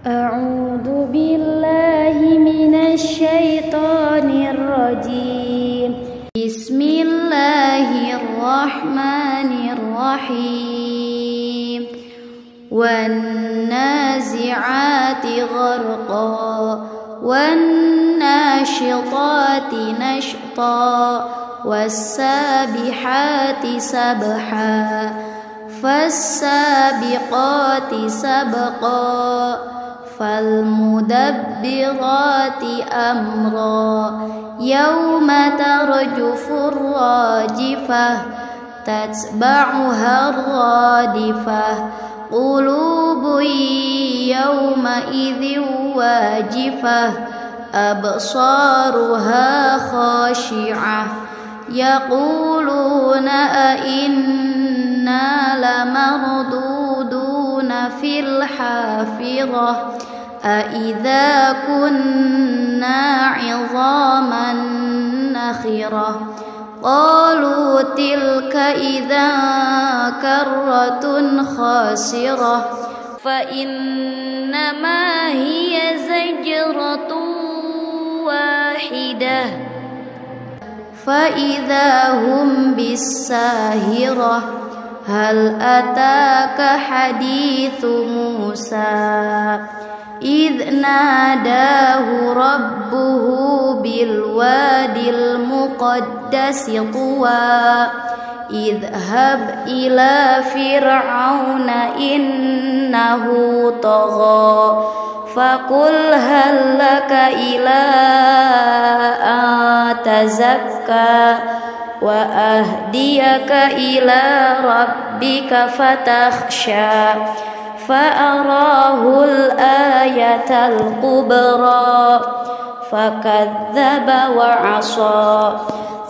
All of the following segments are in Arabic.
أعوذ بالله من الشيطان الرجيم. بسم الله الرحمن الرحيم. والنازعات غرقا والناشطات نشطا والسابحات سبحا فالسابقات سبقا فالمدبرات أمرا يوم ترجف الراجفة تتبعها الرادفة قلوب يومئذ واجفة أبصارها خاشعة يقولون أئنا لمردودون في الحافرة أئذا كنا عظاما نخرة قالوا تلك إذا كرة خاسرة فإنما هي زجرة واحدة فإذا هم بالساهرة هل أتاك حديث موسى إذ ناداه ربه بالوادي المقدس طوى اذهب إلى فرعون إنه طغى فقل هل لك إلى أن تزكى وأهديك إلى ربك فتخشى فأراه الآية الكبرى فكذب وعصى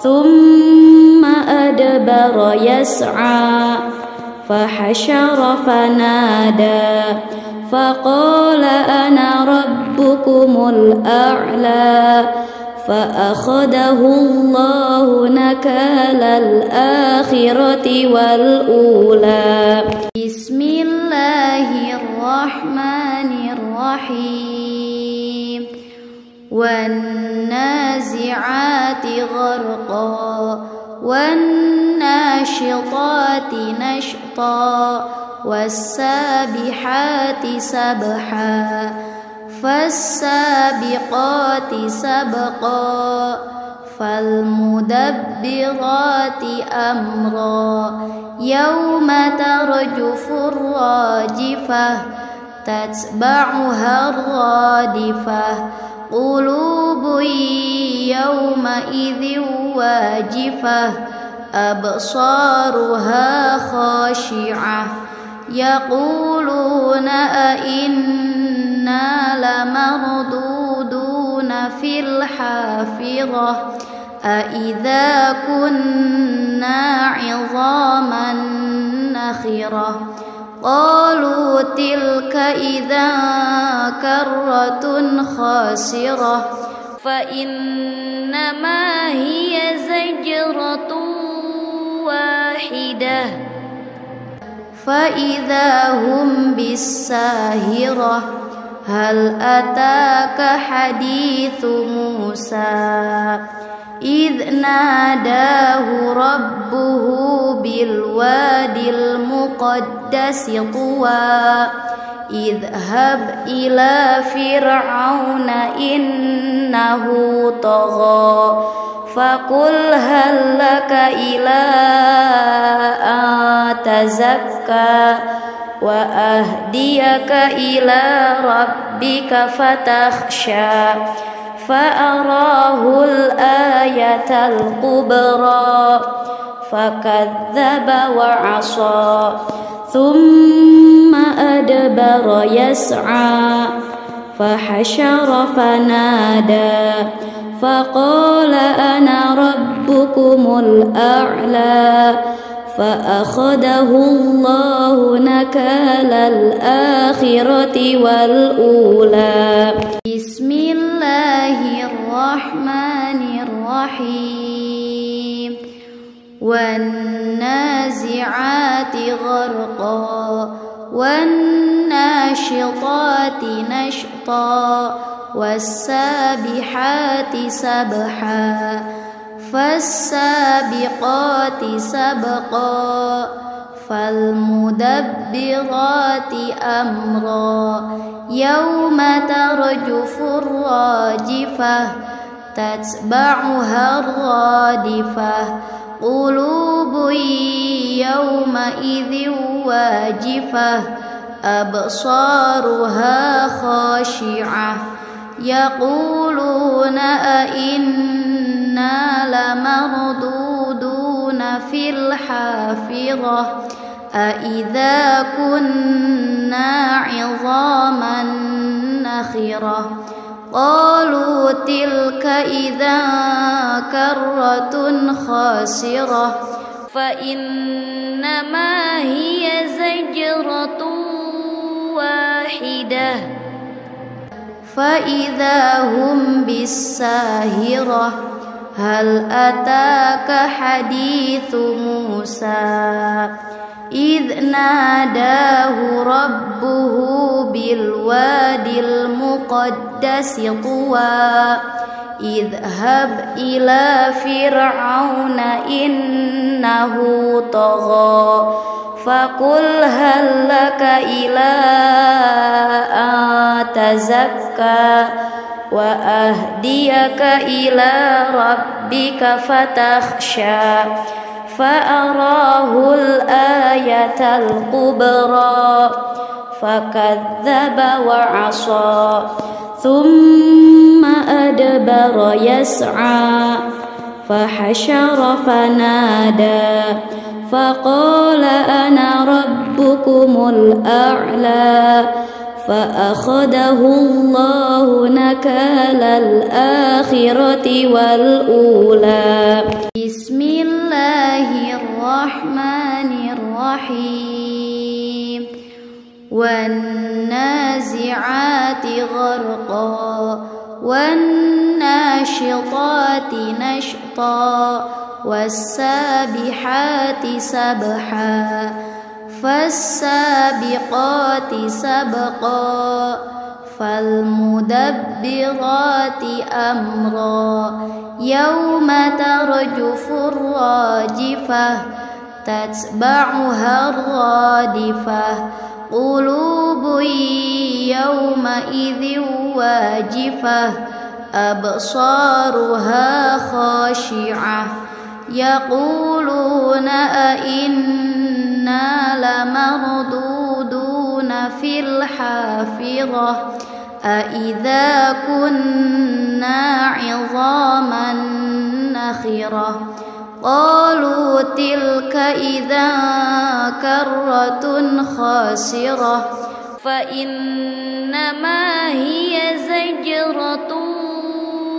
ثم أدبر يسعى فحشر فنادى فقال أنا ربكم الأعلى فأخذه الله نكال الآخرة والأولى. بسم الله الرحمن الرحيم. والنازعات غرقا والناشطات نشطا والسابحات سبحا فالسابقات سبقا فالمدبرات أمرا يوم ترجف الراجفة تتبعها الرادفة قلوب يومئذ واجفة أبصارها خاشعة يقولون أئنا لمردودون في الحافرة أئذا كنا عظاما نخرة قالوا تلك إذا كرة خاسرة فإنما هي زجرة واحدة فإذا هم بالساهرة هل أتاك حديث موسى إذ ناداه ربه بالوادي المقدس طوى اذهب إلى فرعون إنه طغى فقل هل لك إلى أن تزكى وأهديك إلى ربك فتخشى فأراه الآية الكبرى فكذب وعصى ثم أدبر يسعى فحشر فنادى فقال أنا ربكم الأعلى فأخذه الله نكال الآخرة والأولى. بسم الله الرحمن الرحيم. والنازعات غرقا والناشطات نشطا والسابحات سبحا فالسابقات سبقا فالمدبرات أمرا يوم ترجف الراجفة تتبعها الرادفة قلوب يومئذ واجفة أبصارها خاشعة يقولون أئنا لمردودون في الحافرة أئذا كنا عظاما نخرة قالوا تلك إذا كرة خاسرة فإنما هي زجرة واحدة فإذا هم بالساهرة هل أتاك حديث موسى إذ ناداه ربه بالوادي المقدس طوى اذهب إلى فرعون إنه طغى فقل هل لك إلى أن تزكى وأهديك إلى ربك فتخشى فأراه الآية الكبرى فكذب وعصى ثم أدبر يسعى فحشر فنادى فقال أنا ربكم الأعلى فأخذه الله نكال الآخرة والأولى بسم الله الرحمن الرحيم والنازعات غرقا والناشطات نشطا والسابحات سبحا فالسابقات سبقا فالمدبرات أمرا يوم ترجف الراجفة تتبعها الرادفة قلوب يومئذ واجفة أبصارها خاشعة يقولون أئنا لمردودون في الحافرة أئذا كنا عظاما نخرة قالوا تلك إذا كرة خاسرة فإنما هي زجرة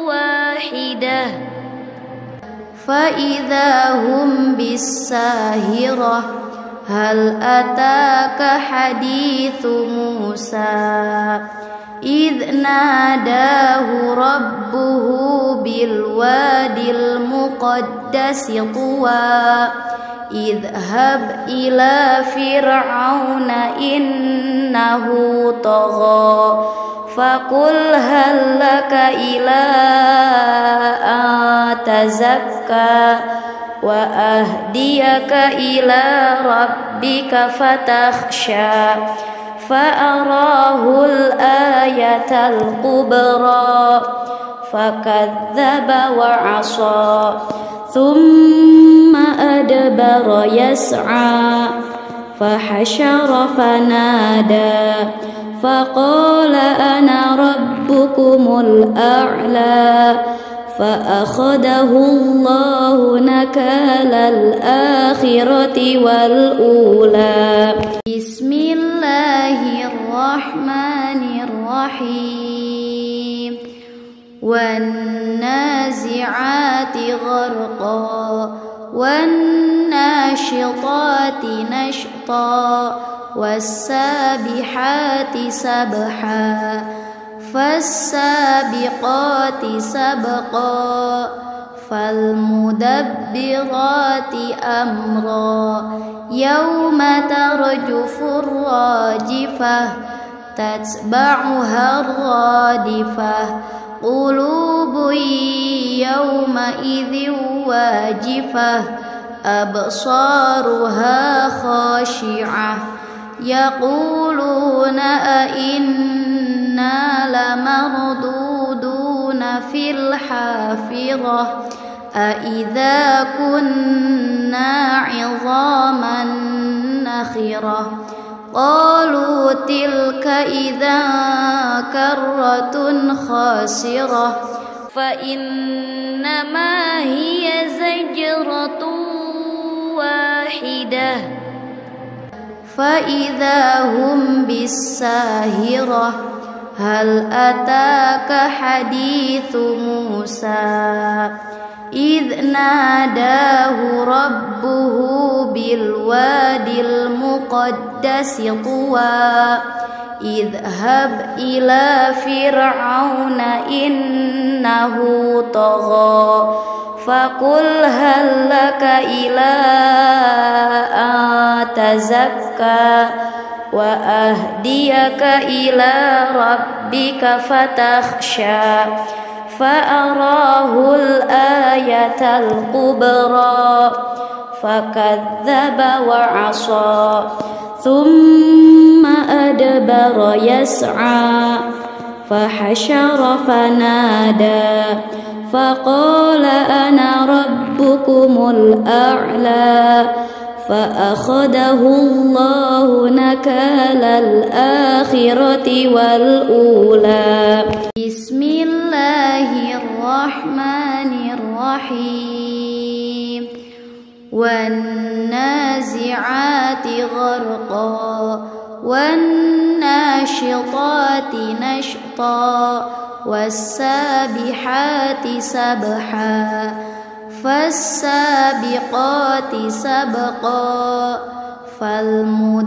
واحدة فإذا هم بالساهرة هل أتاك حديث موسى إذ ناداه ربه بالوادي المقدس طوى اذهب إلى فرعون إنه طغى فقل هل لك إلى أن تزكى وأهديك إلى ربك فتخشى فأراه الآية الكبرى فكذب وعصى ثم أدبر يسعى فحشر فنادى فقال أنا ربكم الأعلى فأخذه الله نكال الآخرة والأولى بسم الله الرحمن الرحيم والنازعات غرقا والناشطات نشطا والسابحات سبحا فالسابقات سبقا فالمدبرات أمرا يوم ترجف الراجفة تتبعها الرادفة قلوب يومئذ واجفة أبصارها خاشعة يقولون أئنا لمردودون في الحافرة أئذا كنا عظاما نخرة قالوا تلك إذا كرة خاسرة فإنما هي زجرة واحدة فإذا هم بالساهرة هل أتاك حديث موسى إذ ناداه ربه بالوادي المقدس طوى اذهب إلى فرعون إنه طغى فقل هل لك إلى أن تزكى وأهديك إلى ربك فتخشى فأراه الآية الكبرى فكذب وعصى ثم أدبر يسعى فحشر فنادى فقال أنا ربكم الأعلى فأخذه الله نكال الآخرة والأولى بسم الله الرحمن الرحيم والنازعات غرقا والناشطات نشطا والسابحات سبحا فالسابقات سبقا فالمدبرات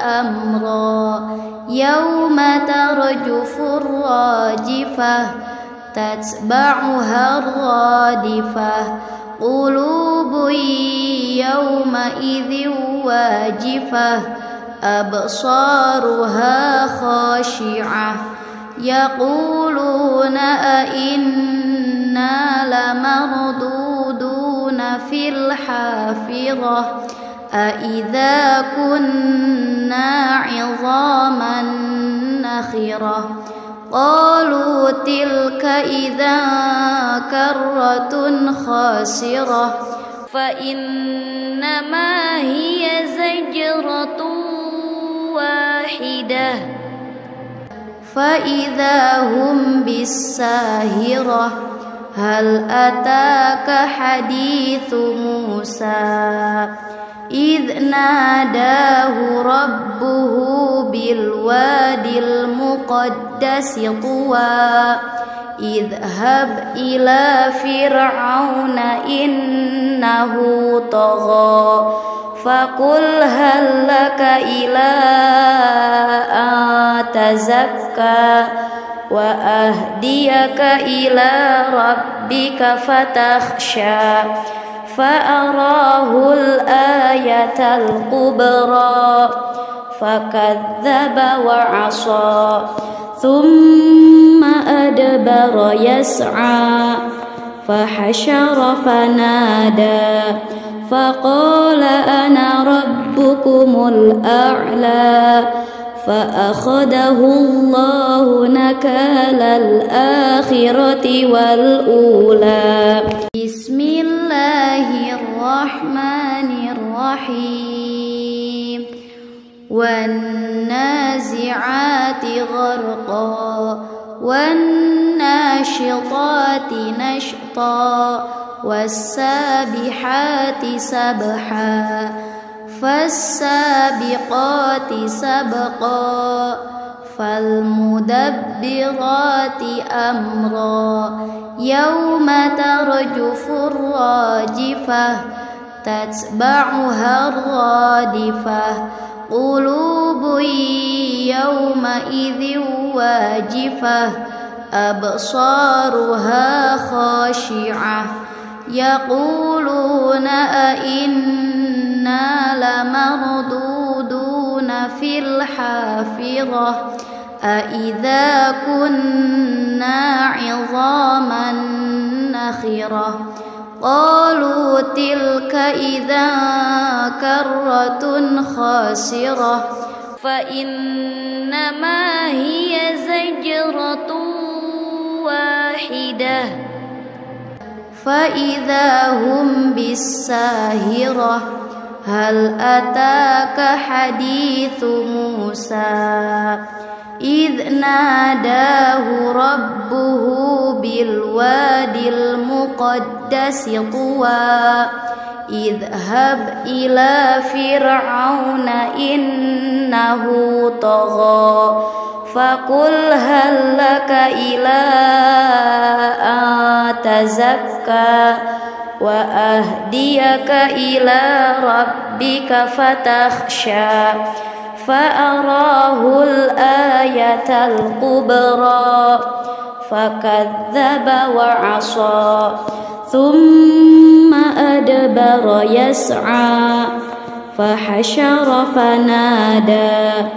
أمرا يوم ترجف الراجفة تتبعها الرادفة قلوب يومئذ واجفة أبصارها خاشعة يقولون أئنا لمردودون في الحافرة أئذا كنا عظاما نخرة قالوا تلك إذا كرة خاسرة فإنما هي زجرة واحدة فإذا هم بالساهرة هل أتاك حديث موسى إذ ناداه ربه بالوادي المقدس طوى اذهب إلى فرعون إنه طغى فقل هل لك إلى أن تزكى وأهديك إلى ربك فتخشى فأراه الآية الكبرى فكذب وعصى ثم أدبر يسعى فحشر فنادى فقال أنا ربكم الأعلى فأخذه الله نكال الآخرة والأولى بسم الله الرحمن الرحيم والنازعات غرقا والناشطات نشطا والسابحات سبحا فالسابقات سبقا فالمدبرات أمرا يوم ترجف الراجفة تتبعها الرادفة قلوب يومئذ واجفة أبصارها خاشعة يقولون أئنا لمردودون في الحافرة أئذا كنا عظاما نخرة قالوا تلك إذا كرة خاسرة فإنما هي زجرة واحدة فإذا هم بالساهرة هل أتاك حديث موسى إذ ناداه ربه بالوادي المقدس طوى اذهب إلى فرعون إنه طغى فقل هل لك إلى أن تزكى وأهديك إلى ربك فتخشى فأراه الآية الكبرى فكذب وعصى ثم أدبر يسعى فحشر فنادى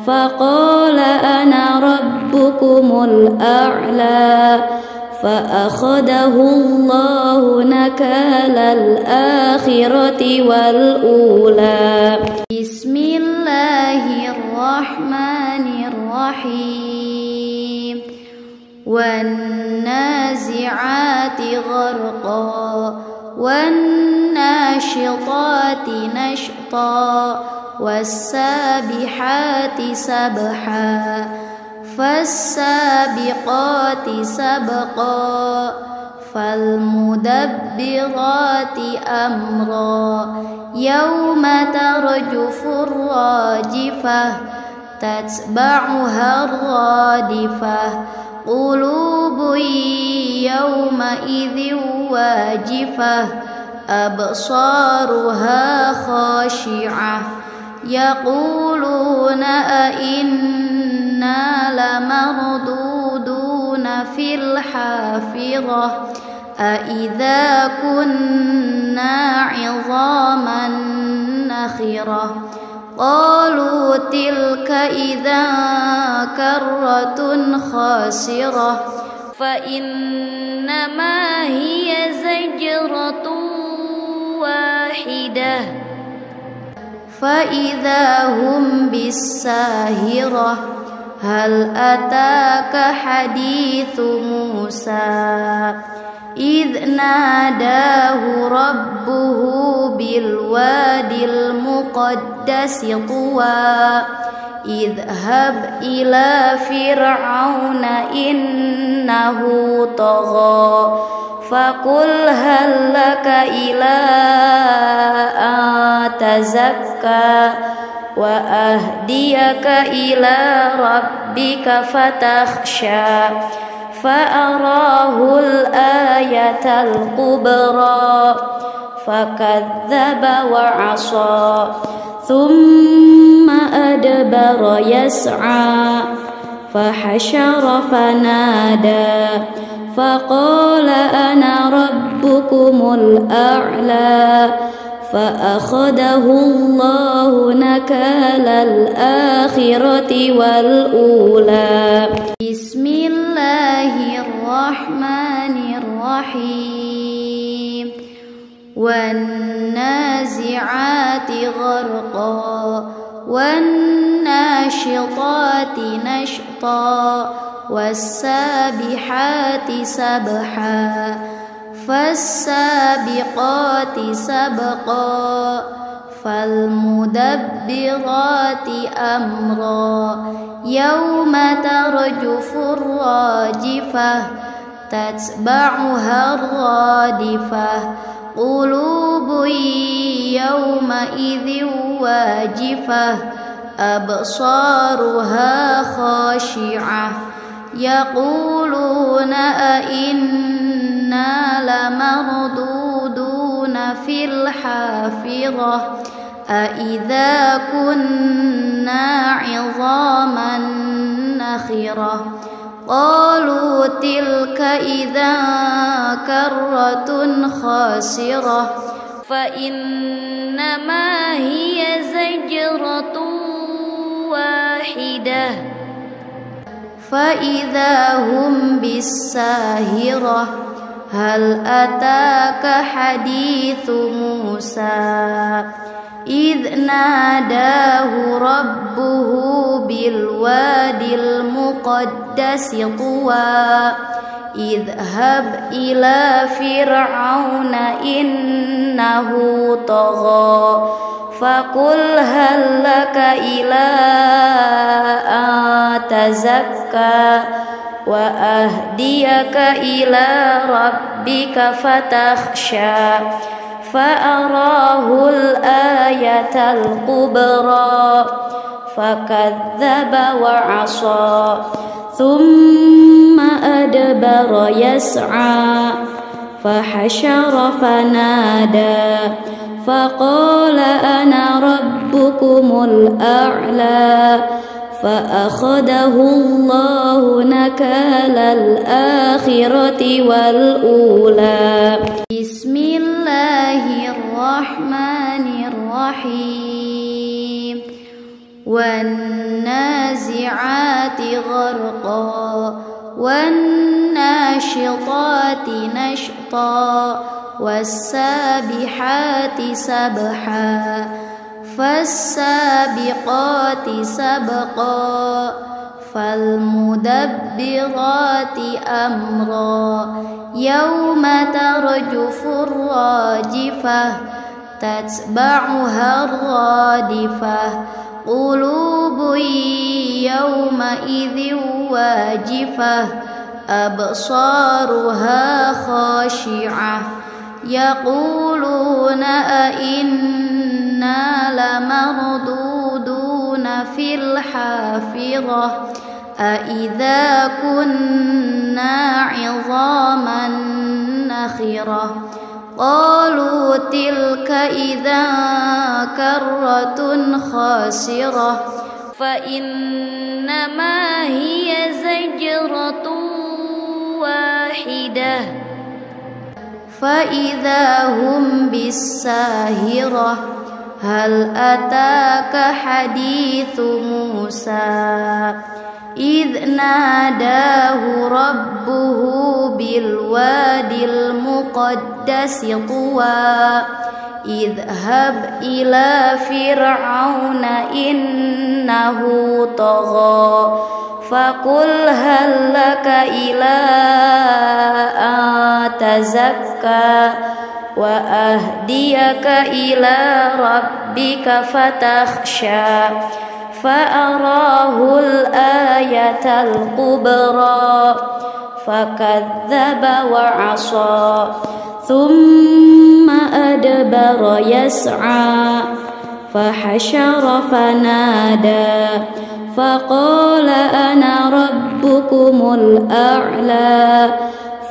فقال أنا ربكم الأعلى فأخذه الله نكال الآخرة والأولى بسم الله الرحمن الرحيم والنازعات غرقا والناشطات نشطا والسابحات سبحا فالسابقات سبقا فالمدبرات أمرا يوم ترجف الراجفة تتبعها الرادفة قلوب يومئذ واجفة أبصارها خاشعة يقولون أئنا لمردودون في الحافرة أئذا كنا عظاما نخرة قالوا تلك إذا كرة خاسرة فإنما هي زجرة واحدة فإذا هم بالساهرة هل أتاك حديث موسى إذ ناداه ربه بالوادي المقدس طوى اذهب إلى فرعون إنه طغى فقل هل لك إلى أن تزكى وأهديك إلى ربك فتخشى فأراه الآية الكبرى فكذب وعصى ثم أدبر يسعى فحشر فنادى فقال أنا ربكم الأعلى فأخذه الله نكال الآخرة والأولى بسم الله الرحمن الرحيم والنازعات غرقا والناشطات نشطا والسابحات سبحا فالسابقات سبقا فالمدبرات أمرا يوم ترجف الراجفة تتبعها الرادفة قلوب يومئذ واجفة أبصارها خاشعة يقولون أئنا لمردودون في الحافرة أئذا كنا عظاما نخرة قالوا تلك إذا كرة خاسرة فإنما هي زجرة واحدة فإذا هم بالساهرة هل أتاك حديث موسى إذ ناداه ربه بالوادي المقدس طوى اذهب إلى فرعون إنه طغى فقل هل لك إلى أن تزكى وأهديك إلى ربك فتخشى فأراه الآية الكبرى فكذب وعصى ثم أدبر يسعى فحشر فنادى فقال أنا ربكم الأعلى فأخذه الله نكال الآخرة والأولى بسم الله الرحمن الرحيم والنازعات غرقا والناشطات نشطا والسابحات سبحا فالسابقات سبقا فالمدبرات أمرا يوم ترجف الراجفة تتبعها الرادفة قلوب يومئذ واجفة أبصارها خاشعة يقولون أئنا لمردودون في الحافرة أئذا كنا عظاما نخرة قالوا تلك إذا كرة خاسرة فإنما هي زجرة واحدة فإذا هم بالساهرة هل أتاك حديث موسى إذ ناداه ربه بالوادي المقدس طوى اذهب إلى فرعون إنه طغى فقل هل لك إلى أن تزكى وأهديك إلى ربك فتخشى فأراه الآية الكبرى فكذب وعصى ثم أدبر يسعى فحشر فنادى فقال أنا ربكم الأعلى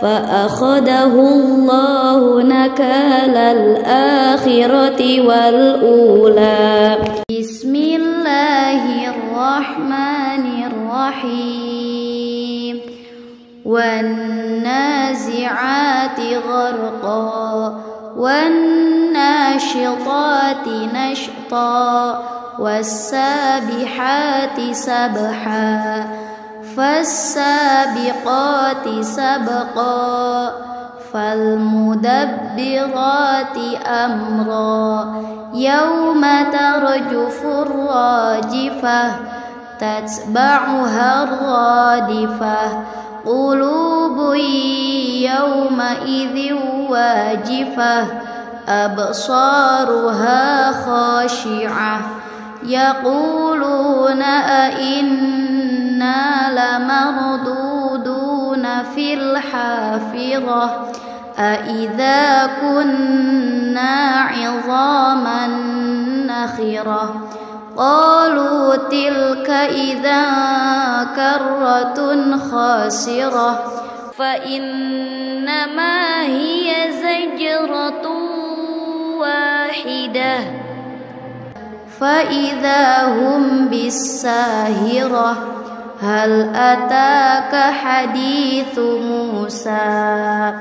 فأخذه الله نكال الآخرة والأولى بسم الله الرحمن الرحيم والنازعات غرقا والناشطات نشطا والسابحات سبحا فالسابقات سبقا فالمدبرات أمرا يوم ترجف الراجفة تتبعها الرادفة قلوب يومئذ واجفة أبصارها خاشعة يقولون أئنا لمردودون في الحافرة أئذا كنا عظاما نخرة قالوا تلك إذا كرة خاسرة فإنما هي زجرة واحدة فإذا هم بالساهرة هل أتاك حديث موسى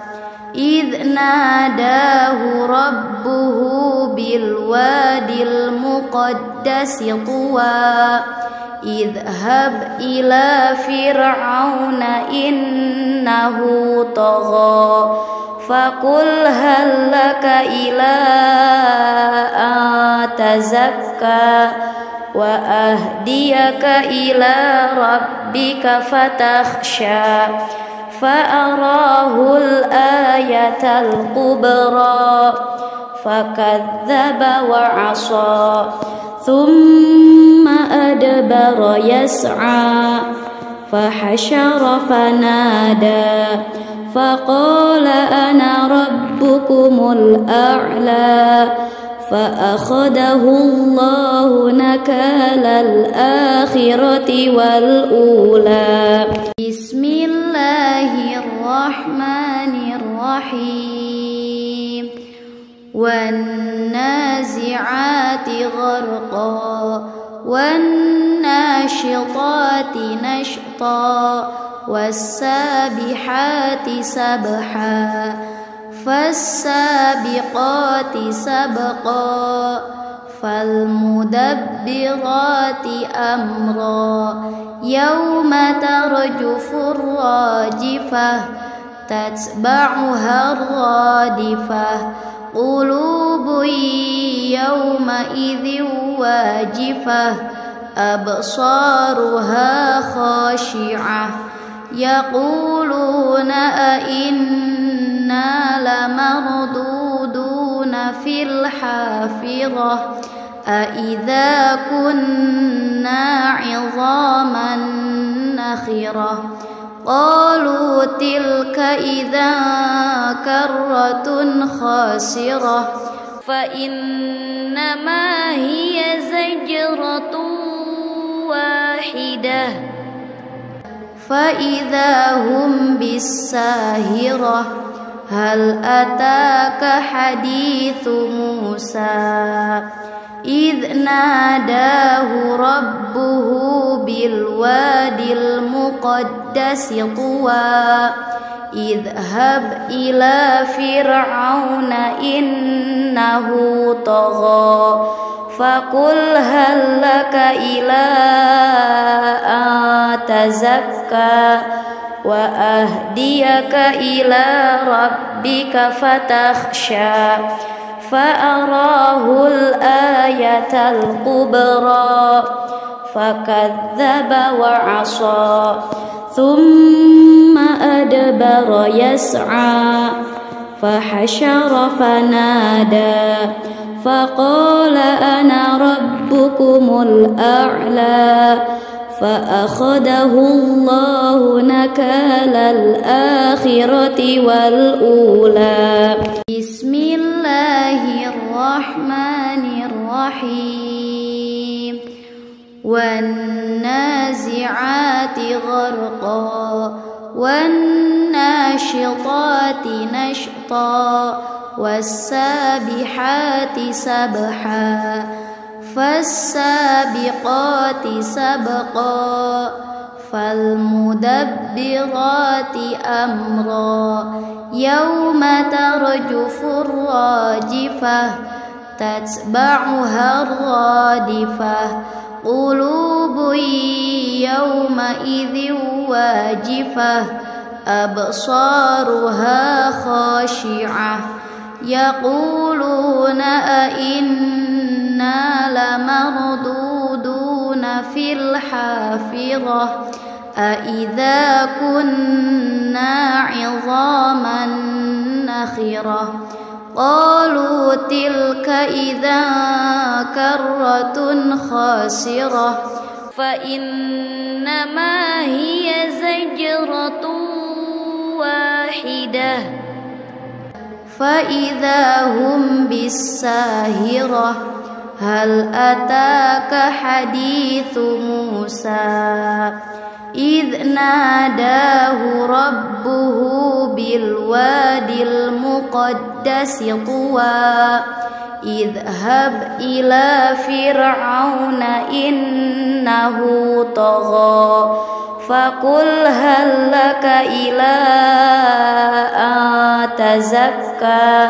إذ ناداه ربه بالوادي المقدس طوى اذهب إلى فرعون إنه طغى فقل هل لك إلى أن تزكى وأهديك إلى ربك فتخشى فأراه الآية الكبرى فكذب وعصى ثم أدبر يسعى فحشر فنادى فقال أنا ربكم الأعلى فأخذه الله نكال الآخرة والأولى. بسم الله الرحمن الرحيم والنازعات غرقا والناشطات نشطا والسابحات سبحا فالسابقات سبقا فالمدبرات أمرا يوم ترجف الراجفة تتبعها الرادفة قلوب يومئذ واجفة أبصارها خاشعة يقولون أئنا لمردودون في الحافرة أئذا كنا عظاما نخرة قالوا تلك إذا كرة خاسرة فإنما هي زجرة واحدة فإذا هم بالساهرة هل أتاك حديث موسى إذ ناداه ربه بالوادي المقدس طوى اذهب إلى فرعون إنه طغى فقل هل لك إلى أن تزكى وأهديك إلى ربك فتخشى فأراه الآية الكبرى فكذب وعصى ثم أدبر يسعى فحشر فنادى فقال أنا ربكم الأعلى فأخذه الله نكال الآخرة والأولى. بسم الله الرحمن الرحيم والنازعات غرقا والناشطات نشطا والسابحات سبحا فالسابقات سبقا فالمدبرات أمرا يوم ترجف الراجفة تتبعها الرادفة قلوب يومئذ واجفة أبصارها خاشعة يقولون أئنا لمردودون في الحافرة أئذا كنا عظاما نخرة قالوا تلك إذا كرة خاسرة فإنما هي زجرة واحدة فإذا هم بالساهرة هل أتاك حديث موسى إذ ناداه ربه بالوادي المقدس طوى اذهب إلى فرعون إنه طغى فقل هل لك إلى أن تزكى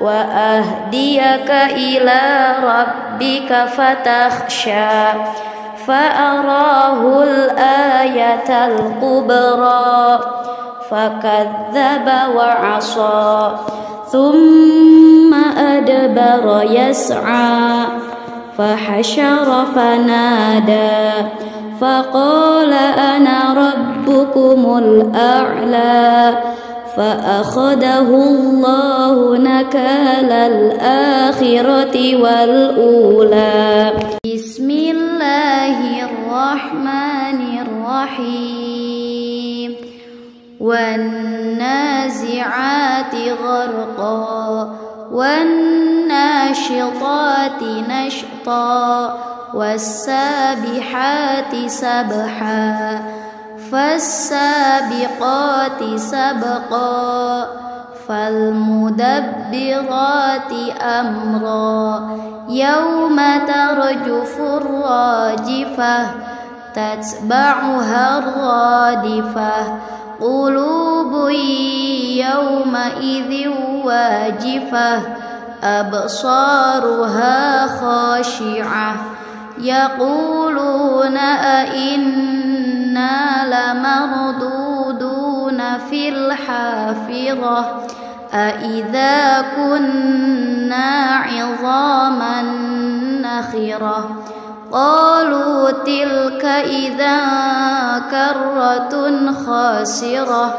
وأهديك إلى ربك فتخشى فأراه الآية الكبرى فكذب وعصى ثم أدبر يسعى فحشر فنادى فقال أنا ربكم الأعلى فأخذه الله نكال الآخرة والأولى. بسم الله الرحمن الرحيم. والنازعات غرقا والناشطات نشطا والسابحات سبحا فالسابقات سبقا فالمدبرات أمرا يوم ترجف الراجفة تتبعها الرادفة قلوب يومئذ واجفة أبصارها خاشعة يقولون أئنا لمردودون في الحافرة أئذا كنا عظاما نخرة قالوا تلك إذا كرة خاسرة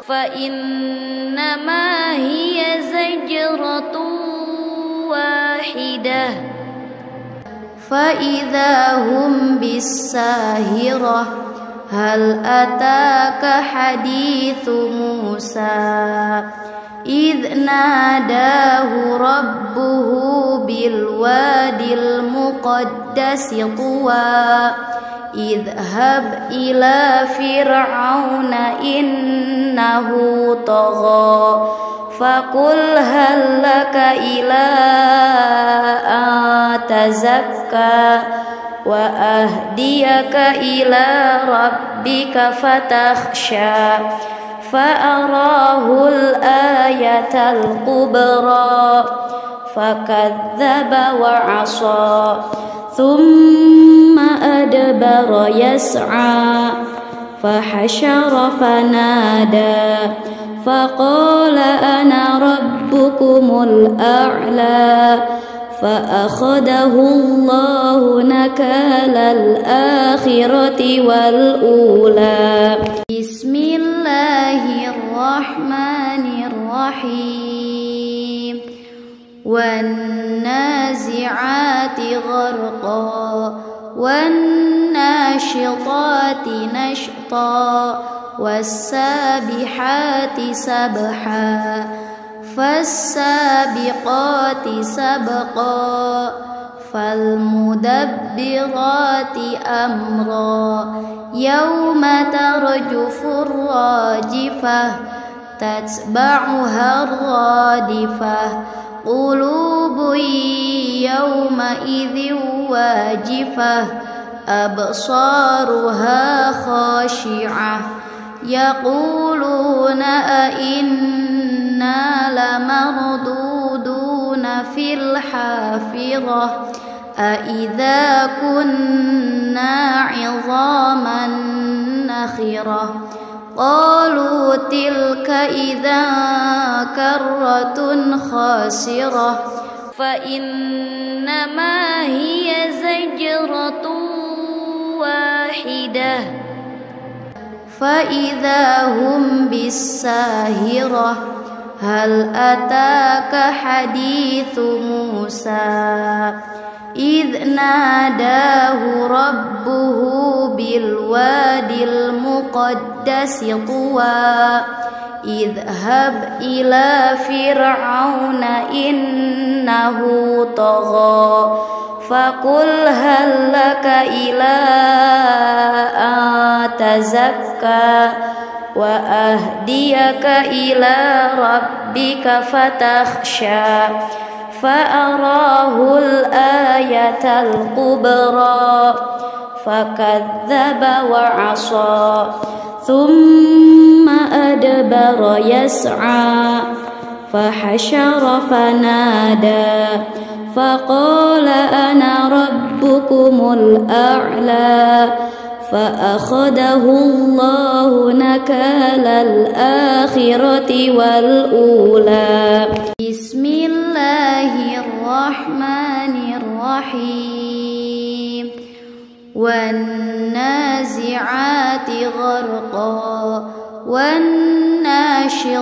فإنما هي زجرة واحدة فإذا هم بالساهرة هل أتاك حديث موسى إذ ناداه ربه بالوادي المقدس طوى اذهب إلى فرعون إنه طغى فقل هل لك إلى أن تزكى وأهديك إلى ربك فتخشى فأراه الآية الكبرى فكذب وعصى ثم أدبر يسعى فحشر فنادى فقال أنا ربكم الأعلى فأخذه الله نكال الآخرة والأولى. بسم الله الرحمن الرحيم. والنازعات غرقا والناشطات نشطا والسابحات سبحا فالسابقات سبقا فالمدبرات أمرا يوم ترجف الراجفة تتبعها الرادفة قلوب يومئذ واجفة أبصارها خاشعة يقولون أئنا لمردودون في الحافرة أئذا كنا عظاما نخرة قالوا تلك إذا كرة خاسرة فإنما هي زجرة واحدة فإذا هم بالساهرة هل أتاك حديث موسى إذ ناداه ربه بالوادي المقدس طوى اذهب إلى فرعون إنه طغى فقل هل لك إلى أن تزكى وأهديك إلى ربك فتخشى فأراه الآية الكبرى فكذب وعصى ثم أدبر يسعى فحشر فنادى فقال أنا ربكم الأعلى فأخذه الله نكال الآخرة والأولى. بسم الله الرحمن الرحيم. والنازعات غرقا والناشطات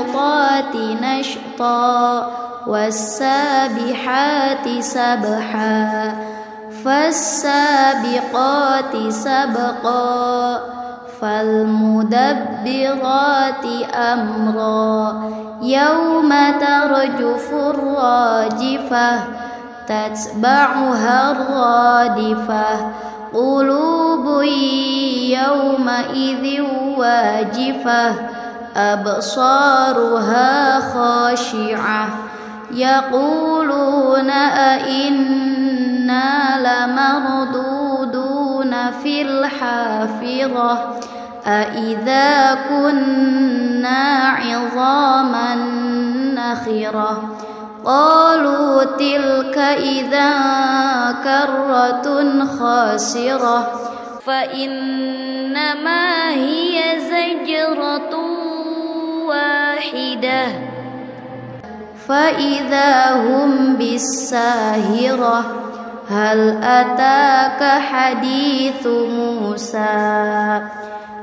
نشطا والسابحات سبحا فالسابقات سبقا فالمدبرات أمرا يوم ترجف الراجفة تتبعها الرادفة قلوب يومئذ واجفة أبصارها خاشعة يقولون أئنا لمردودون في الحافرة أئذا كنا عظاما نخرة قالوا تلك إذا كرة خاسرة فإنما هي زجرة واحدة فإذا هم بالساهرة هل أتاك حديث موسى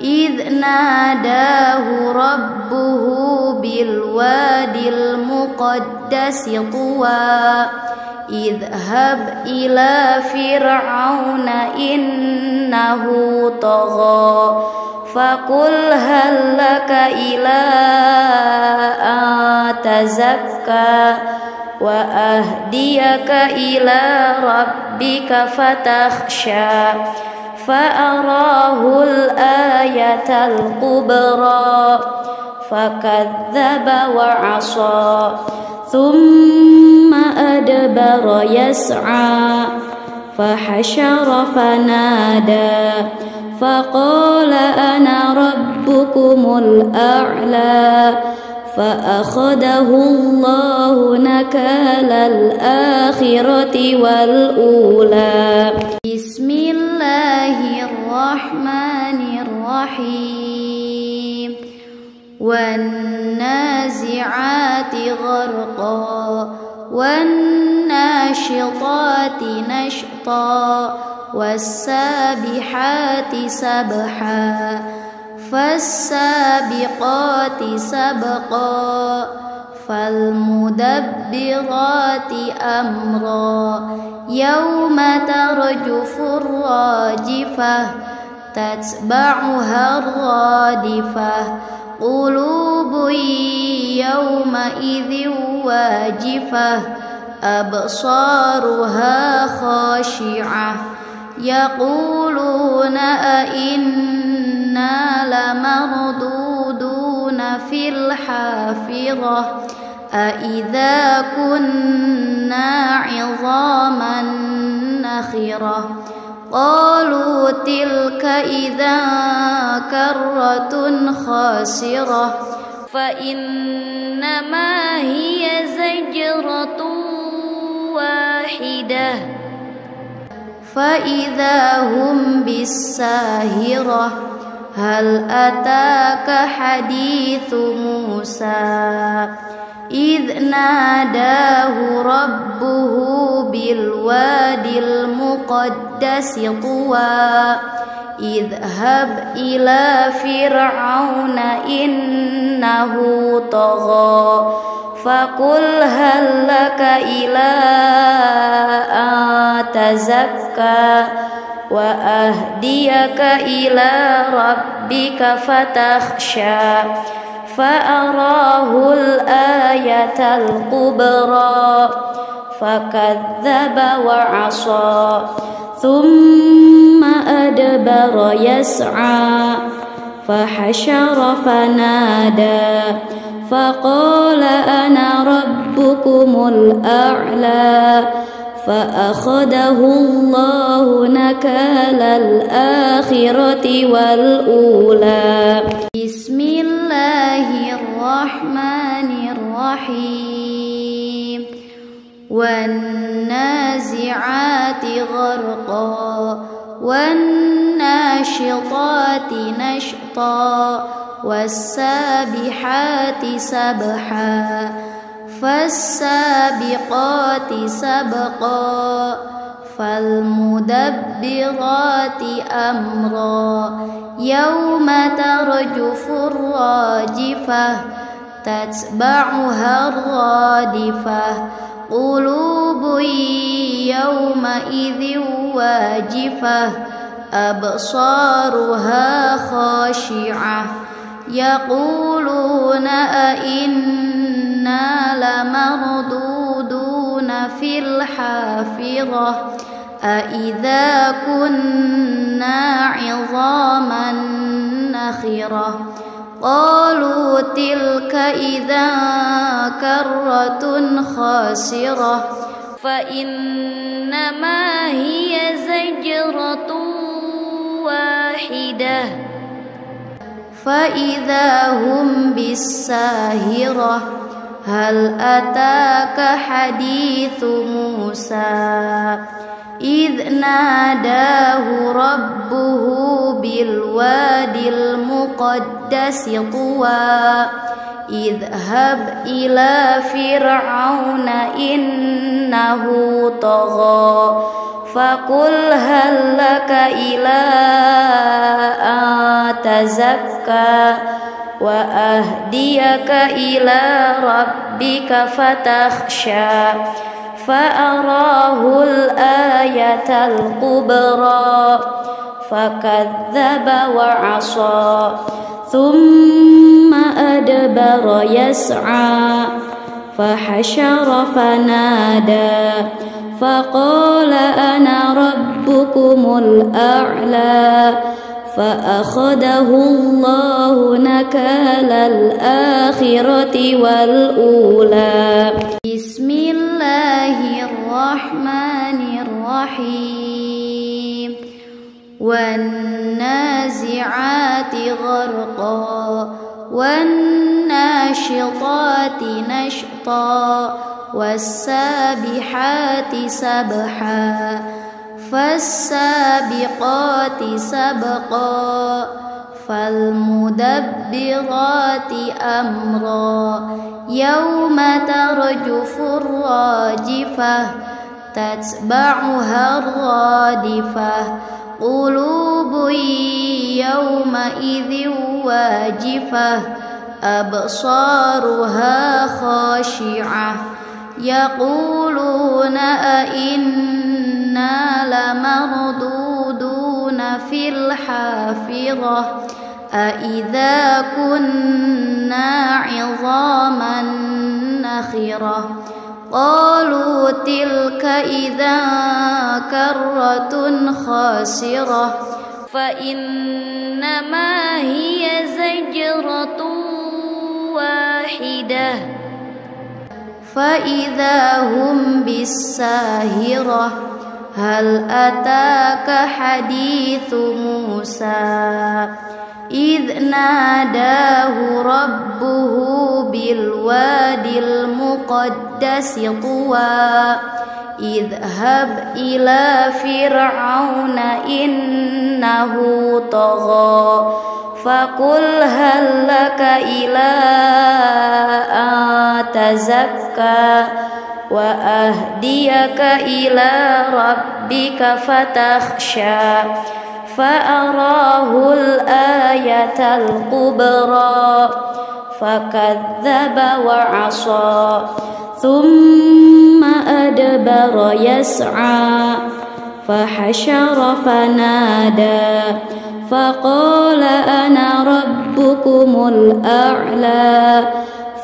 إذ ناداه ربه بالوادي المقدس طوى اذهب إلى فرعون إنه طغى فقل هل لك إلى أن تزكى وأهديك إلى ربك فتخشى فأراه الآية الكبرى فكذب وعصى ثم أدبر يسعى فحشر فنادى فقال أنا ربكم الأعلى فأخذه الله نكال الآخرة والأولى. بسم الله الرحمن الرحيم. والنازعات غرقا والناشطات نشطا والسابحات سبحا فالسابقات سبقا فالمدبرات أمرا يوم ترجف الراجفة تتبعها الرادفة قلوب يومئذ واجفة أبصارها خاشعة يقولون أئنا لمردودون في الحافرة أئذا كنا عظاما نخرة قالوا تلك إذا كرة خاسرة فإنما هي زجرة واحدة فإذا هم بالساهرة هل أتاك حديث موسى إذ ناداه ربه بالوادي المقدس طوى اذهب إلى فرعون إنه طغى فقل هل لك إلى أن تزكى وأهديك إلى ربك فتخشى فأراه الآية الكبرى فكذب وعصى ثم أدبر يسعى فحشر فنادى فقال أنا ربكم الأعلى فأخذه الله نكال الآخرة والأولى. بسم الله الرحمن الرحيم. والنازعات غرقا والناشطات نشطا والسابحات سبحا فالسابقات سبقا فالمدبرات أمرا يوم ترجف الراجفة تتبعها الرادفة قلوب يومئذ واجفة أبصارها خاشعة يقولون أئنا لمردودون في الحافرة أئذا كنا عظاما نخرة قالوا تلك إذا كرة خاسرة فإنما هي زجرة واحدة فإذا هم بالساهرة هل أتاك حديث موسى إذ ناداه ربه بالوادي المقدس طوى اذهب إلى فرعون إنه طغى فقل هل لك إلى أن تزكى وأهديك إلى ربك فتخشى فأراه الآية الكبرى فكذب وعصى ثم أدبر يسعى فحشر فنادى فقال أنا ربكم الأعلى فأخذه الله نكال الآخرة والأولى. بسم الله الرحمن الرحيم. والنازعات غرقا والناشطات نشطا والسابحات سبحا فالسابقات سبقا فالمدبرات أمرا يوم ترجف الراجفة تتبعها الرادفة قلوب يومئذ واجفة أبصارها خاشعة يقولون أئنا لمردودون في الحافرة أئذا كنا عظاما نخرة قالوا تلك إذا كرة خاسرة فإنما هي زجرة واحدة فإذا هم بالساهرة هل أتاك حديث موسى إذ ناداه ربه بالوادي المقدس طوى اذهب إلى فرعون إنه طغى فقل هل لك إلى أن تزكى وأهديك إلى ربك فتخشى فأراه الآية الكبرى فكذب وعصى ثم أدبر يسعى فحشر فنادى فقال أنا ربكم الأعلى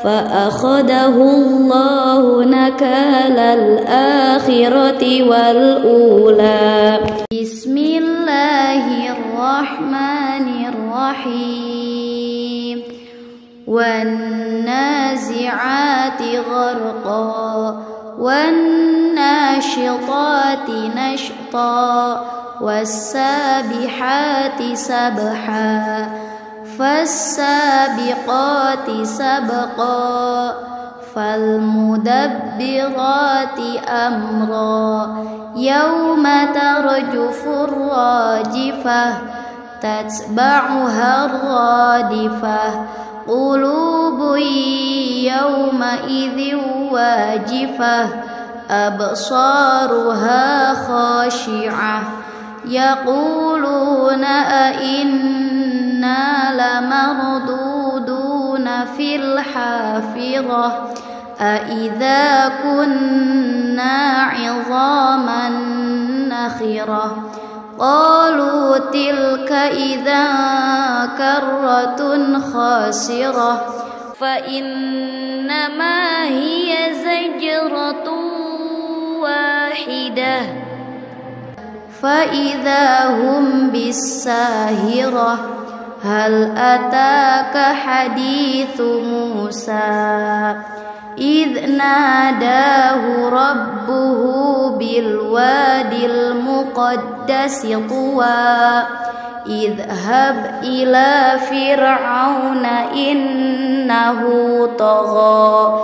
فأخذه الله نكال الآخرة والأولى. بسم الله الرحمن الرحيم. والنازعات غرقا والناشطات والناشطات نشطا والسابحات سبحا فالسابقات سبقا فالمدبرات أمرا يوم ترجف الراجفة تتبعها الرادفة قلوب يومئذ واجفة أبصارها خاشعة يقولون أئنا لمردودون في الحافرة أئذا كنا عظاما نخرة قالوا تلك إذا كرة خاسرة فإنما هي زجرة واحدة فإذا هم بالساهرة هل أتاك حديث موسى إذ ناداه ربه بالوادي المقدس طوى اذهب إلى فرعون إنه طغى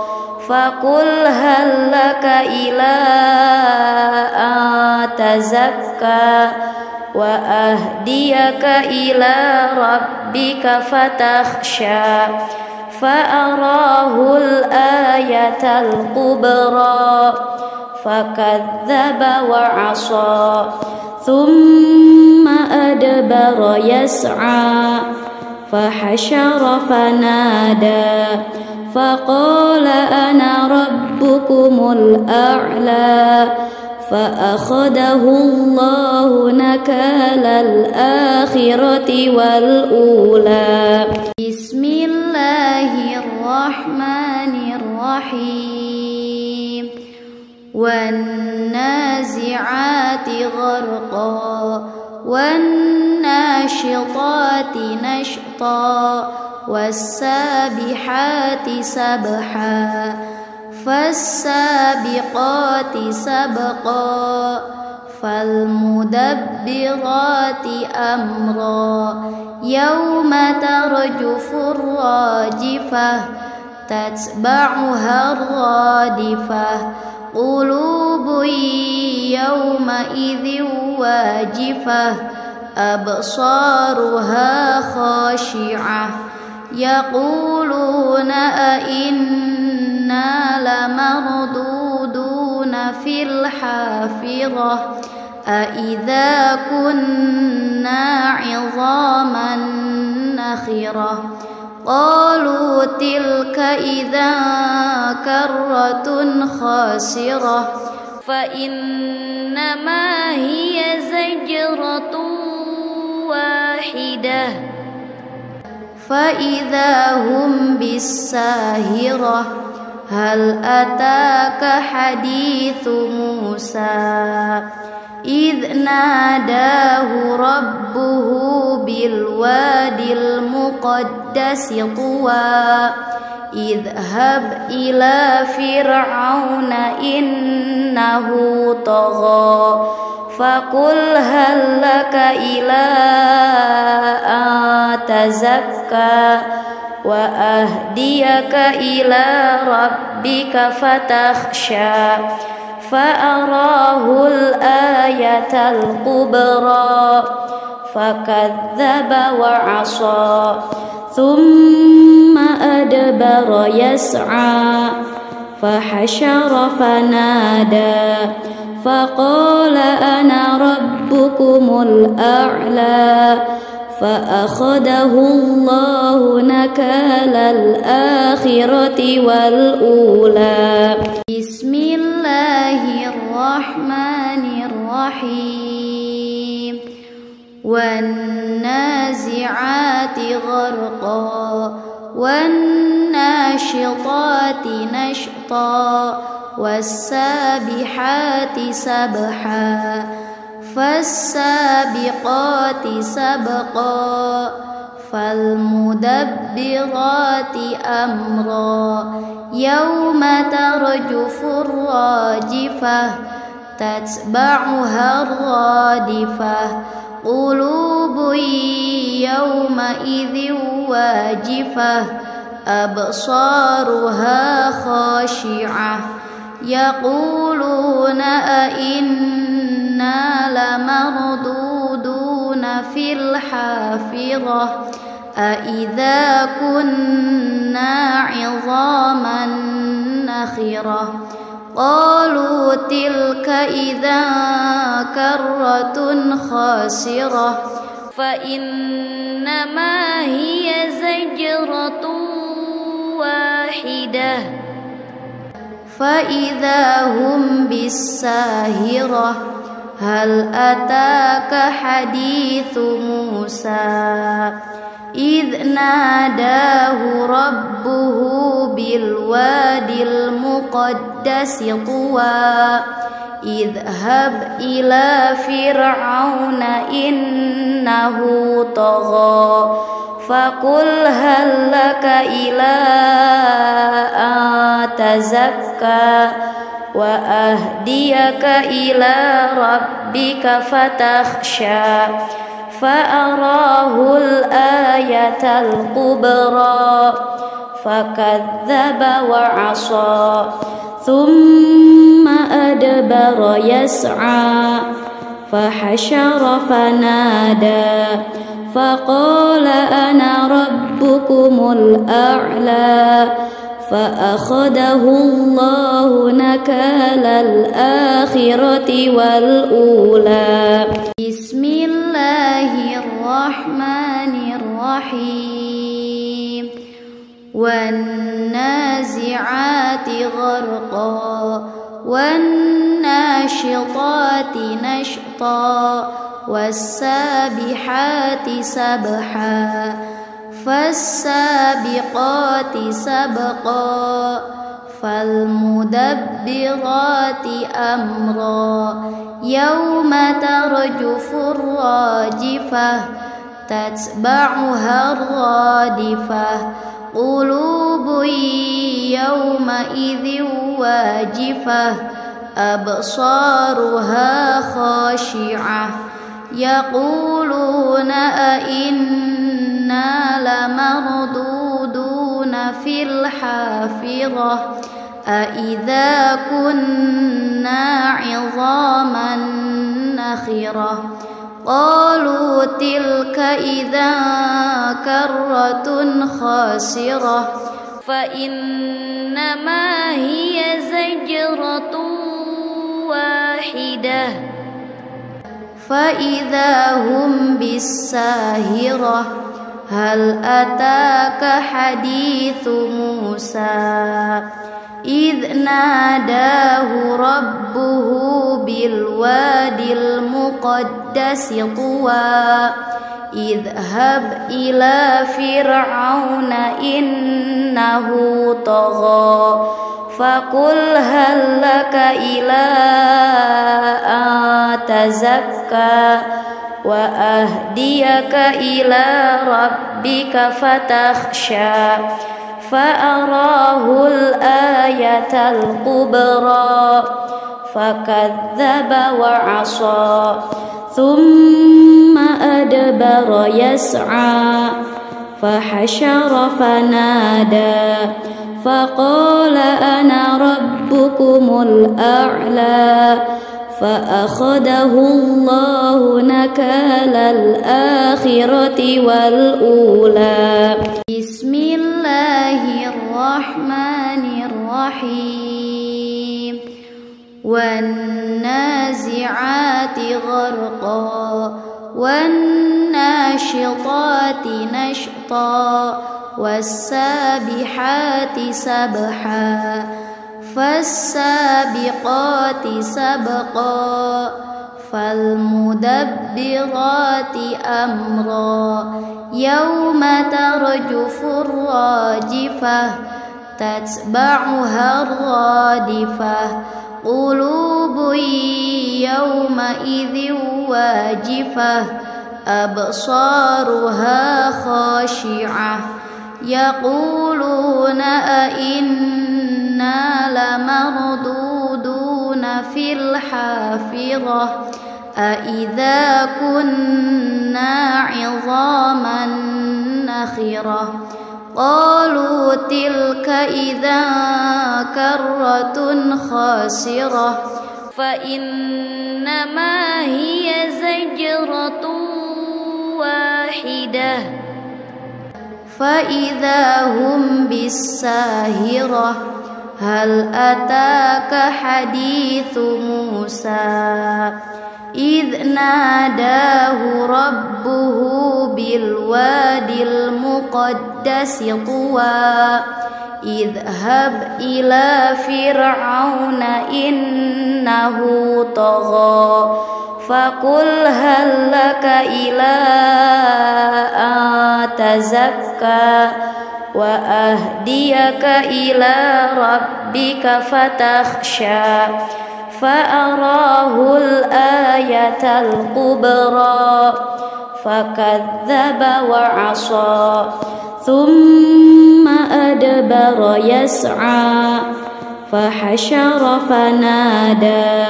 فقل هل لك إلى أن تزكى وأهديك إلى ربك فتخشى فأراه الآية الكبرى فكذب وعصى ثم أدبر يسعى فحشر فنادى فقال أنا ربكم الأعلى فأخذه الله نكال الآخرة والأولى بسم الله الرحمن الرحيم والنازعات غرقا والناشطات نشطا والسابحات سبحا فالسابقات سبقا فالمدبرات أمرا يوم ترجف الراجفة تتبعها الرادفة قلوب يومئذ واجفة أبصارها خاشعة يقولون أئنا لمردودون في الحافرة أئذا كنا عظاما نخرة قالوا تلك إذا كرة خاسرة فإنما هي زجرة واحدة فإذا هم بالساهرة هل أتاك حديث موسى إذ ناداه ربه بالوادي المقدس طوى اذهب إلى فرعون إنه طغى فقل هل لك إلى أن تزكى وأهديك إلى ربك فتخشى فأراه الآية الكبرى فكذب وعصى ثم أدبر يسعى فحشر فنادى فقال أنا ربكم الأعلى فأخذه الله نكال الآخرة والأولى بسم الله الرحمن الرحيم والنازعات غرقا والناشطات نشطا والسابحات سبحا فالسابقات سبقا فالمدبرات أمرا يوم ترجف الراجفة تتبعها الرادفة قلوب يومئذ واجفة أبصارها خاشعة يقولون أئنا لمردودون في الحافرة أئذا كنا عظاما نخرة قالوا تلك إذا كرة خاسرة فإنما هي زجرة واحدة فإذا هم بالساهرة هل أتاك حديث موسى إذ ناداه ربه بالوادي المقدس طوى اذهب إلى فرعون إنه طغى فقل هل لك إلى أن تزكى وأهديك إلى ربك فتخشى فأراه الآية الكبرى فكذب وعصى ثم أدبر يسعى فحشر فنادى فقال أنا ربكم الأعلى فأخذه الله نكال الآخرة والأولى بسم الله الرحمن الرحيم والنازعات غرقا والناشطات نشطا والسابحات سبحا فالسابقات سبقا فالمدبرات أمرا يوم ترجف الراجفة تتبعها الرادفة قلوب يومئذ واجفة أبصارها خاشعة يقولون أئنا لمردودون في الحافرة أئذا كنا عظاما نخرة قالوا تلك إذا كرة خاسرة فإنما هي زجرة واحدة فإذا هم بالساهرة هل أتاك حديث موسى إذ ناداه ربه بالوادي المقدس طوى اذهب إلى فرعون إنه طغى فقل هل لك إلى أن تزكى وأهديك إلى ربك فتخشى فأراه الآية الكبرى فكذب وعصى ثم أدبر يسعى فحشر فنادى فقال أنا ربكم الأعلى فأخذه الله نكال الآخرة والأولى بسم الله الرحمن الرحيم والنازعات غرقا والناشطات نشطا والسابحات سبحا فالسابقات سبقا فالمدبرات أمرا يوم ترجف الراجفة تتبعها الرادفة قلوب يومئذ واجفة أبصارها خاشعة يقولون أئنا لمردودون في الحافرة أإذا كنا عظاما نخرة قالوا تلك إذا كرة خاسرة فإنما هي زجرة واحدة فإذا هم بالساهرة هل أتاك حديث موسى إذ ناداه ربه بالوادي المقدس طوى اذهب إلى فرعون إنه طغى فقل هل لك إلى أن تزكى وأهديك إلى ربك فتخشى فأراه الآية الكبرى فكذب وعصى ثم أدبر يسعى فحشر فنادى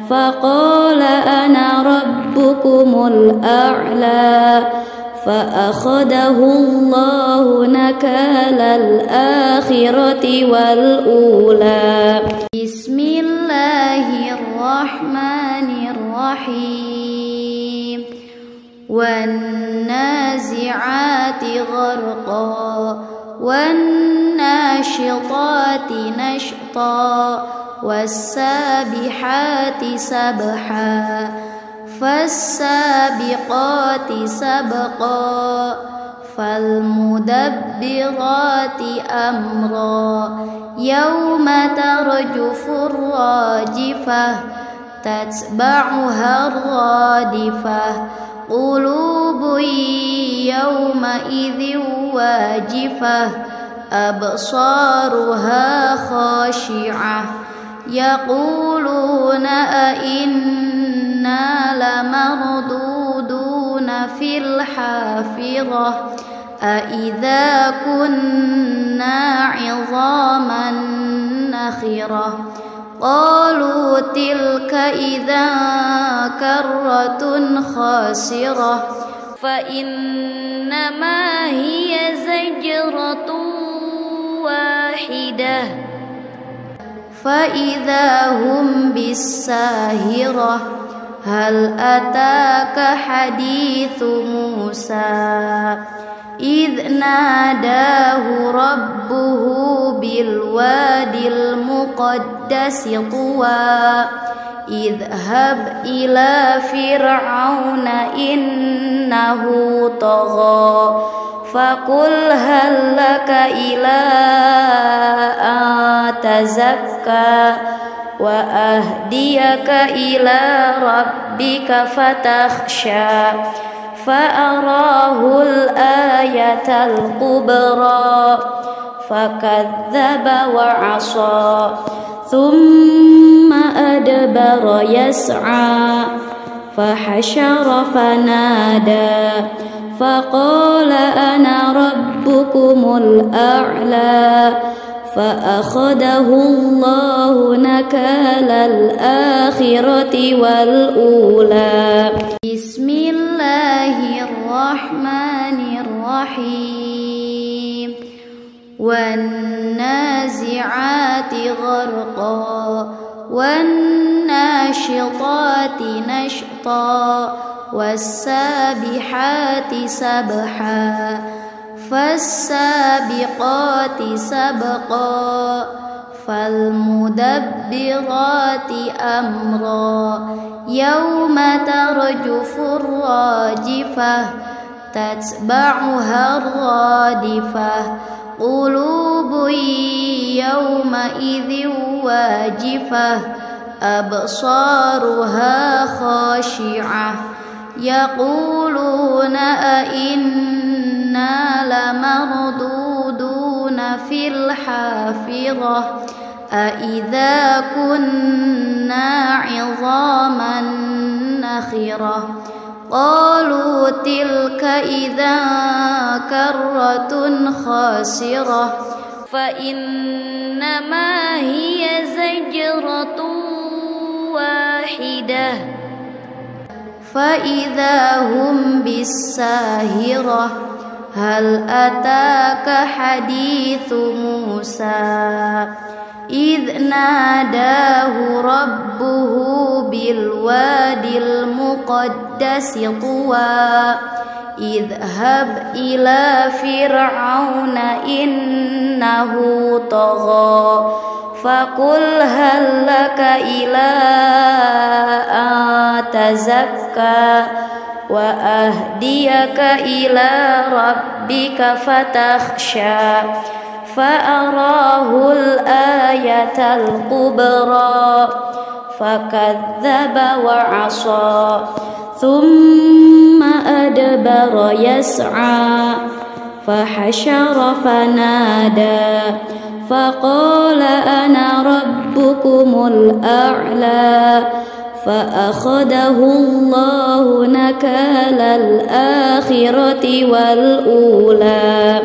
فقال أنا ربكم الأعلى فأخذه الله نكال الآخرة والأولى بسم الله الرحمن الرحيم والنازعات غرقا والناشطات نشطا والسابحات سبحا فالسابقات سبقا فالمدبرات أمرا يوم ترجف الراجفة تتبعها الرادفة قلوب يومئذ واجفة أبصارها خاشعة يقولون أئنا لمردودون في الحافرة أإذا كنا عظاما نخرة قالوا تلك إذا كرة خاسرة فإنما هي زجرة واحدة فإذا هم بالساهرة هل أتاك حديث موسى إذ ناداه ربه بالوادي المقدس طوى اذهب إلى فرعون إنه طغى فقل هل لك إلى أن تزكى وأهديك إلى ربك فتخشى فأراه الآية الكبرى فكذب وعصى ثم أدبر يسعى فحشر فنادى فقال أنا ربكم الأعلى فأخذه الله نكال الآخرة والأولى بسم الله الرحمن الرحيم والنازعات غرقا والناشطات نشطا والسابحات سبحا فالسابقات سبقا فالمدبرات أمرا يوم ترجف الراجفة تتبعها الرادفة قلوب يومئذ واجفة أبصارها خاشعة يقولون أئنا لمردودون في الحافرة أإذا كنا عظاما نخرة قالوا تلك إذا كرة خاسرة فإنما هي زجرة واحدة فإذا هم بالساهرة هل أتاك حديث موسى إذ ناداه ربه بالوادي المقدس طوى اذهب إلى فرعون إنه طغى فقل هل لك إلى أن تزكى وأهديك إلى ربك فتخشى فأراه الآية الكبرى فكذب وعصى ثم أدبر يسعى فحشر فنادى فقال أنا ربكم الأعلى فأخذه الله نكال الآخرة والأولى.